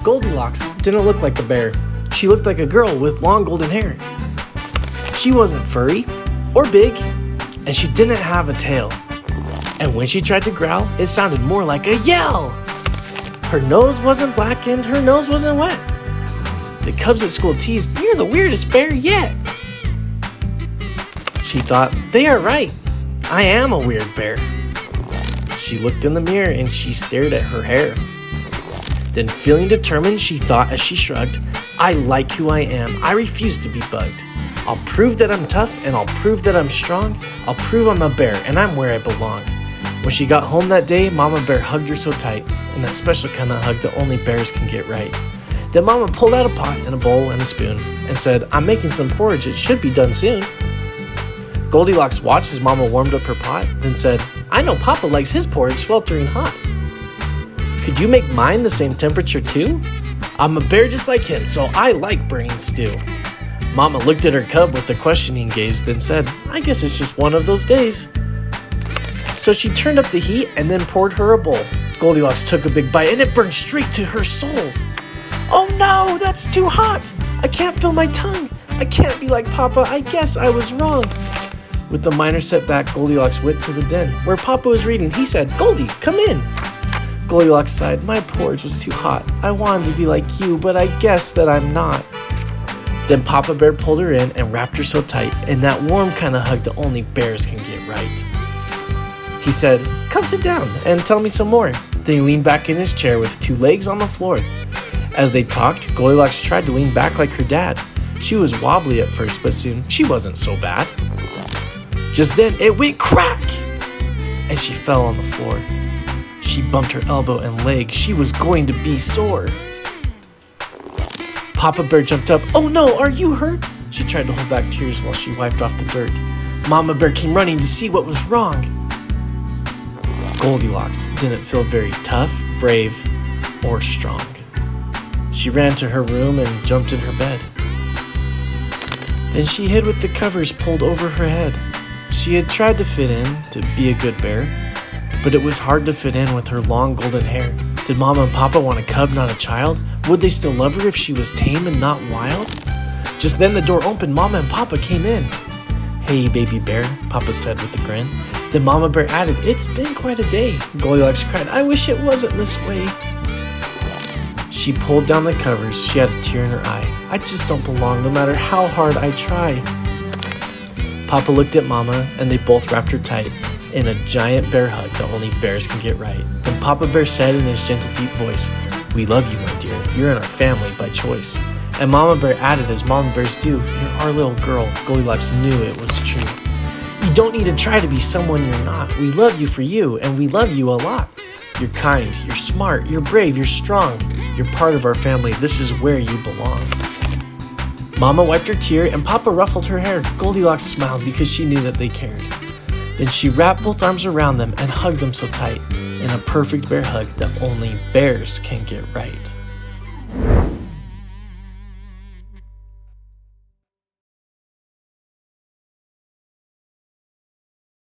Goldilocks didn't look like a bear. She looked like a girl with long golden hair. She wasn't furry or big, and she didn't have a tail. And when she tried to growl, it sounded more like a yell. Her nose wasn't black and her nose wasn't wet. The cubs at school teased, "You're the weirdest bear yet." She thought, they are right. I am a weird bear. She looked in the mirror and she stared at her hair. Then feeling determined, she thought as she shrugged, I like who I am. I refuse to be bugged. I'll prove that I'm tough and I'll prove that I'm strong. I'll prove I'm a bear and I'm where I belong. When she got home that day, Mama Bear hugged her so tight, and that special kind of hug that only bears can get right. Then Mama pulled out a pot and a bowl and a spoon and said, I'm making some porridge. It should be done soon. Goldilocks watched as Mama warmed up her pot, then said, I know Papa likes his porridge sweltering hot. Could you make mine the same temperature too? I'm a bear just like him, so I like burning stew. Mama looked at her cub with a questioning gaze, then said, I guess it's just one of those days. So she turned up the heat and then poured her a bowl. Goldilocks took a big bite and it burned straight to her soul. Oh no, that's too hot. I can't feel my tongue. I can't be like Papa. I guess I was wrong. With the minor setback, Goldilocks went to the den where Papa was reading. He said, Goldie, come in. Goldilocks sighed, my porridge was too hot. I wanted to be like you, but I guess that I'm not. Then Papa Bear pulled her in and wrapped her so tight in that warm kind of hug that only bears can get right. He said, come sit down and tell me some more. Then he leaned back in his chair with two legs on the floor. As they talked, Goldilocks tried to lean back like her dad. She was wobbly at first, but soon she wasn't so bad. Just then it went crack, and she fell on the floor. She bumped her elbow and leg. She was going to be sore. Papa Bear jumped up. Oh no, are you hurt? She tried to hold back tears while she wiped off the dirt. Mama Bear came running to see what was wrong. Goldilocks didn't feel very tough, brave, or strong. She ran to her room and jumped in her bed. Then she hid with the covers pulled over her head. She had tried to fit in to be a good bear, but it was hard to fit in with her long golden hair. Did Mama and Papa want a cub, not a child? Would they still love her if she was tame and not wild? Just then the door opened. Mama and Papa came in. Hey, baby bear, Papa said with a grin. Then Mama Bear added, it's been quite a day. Goldilocks cried, I wish it wasn't this way. She pulled down the covers. She had a tear in her eye. I just don't belong no matter how hard I try. Papa looked at Mama and they both wrapped her tight in a giant bear hug that only bears can get right. Then Papa Bear said in his gentle, deep voice, we love you, my dear. You're in our family by choice. And Mama Bear added, as Mama Bears do, you're our little girl. Goldilocks knew it was true. You don't need to try to be someone you're not. We love you for you, and we love you a lot. You're kind, you're smart, you're brave, you're strong. You're part of our family. This is where you belong. Mama wiped her tear and Papa ruffled her hair. Goldilocks smiled because she knew that they cared. Then she wrapped both arms around them and hugged them so tight in a perfect bear hug that only bears can get right.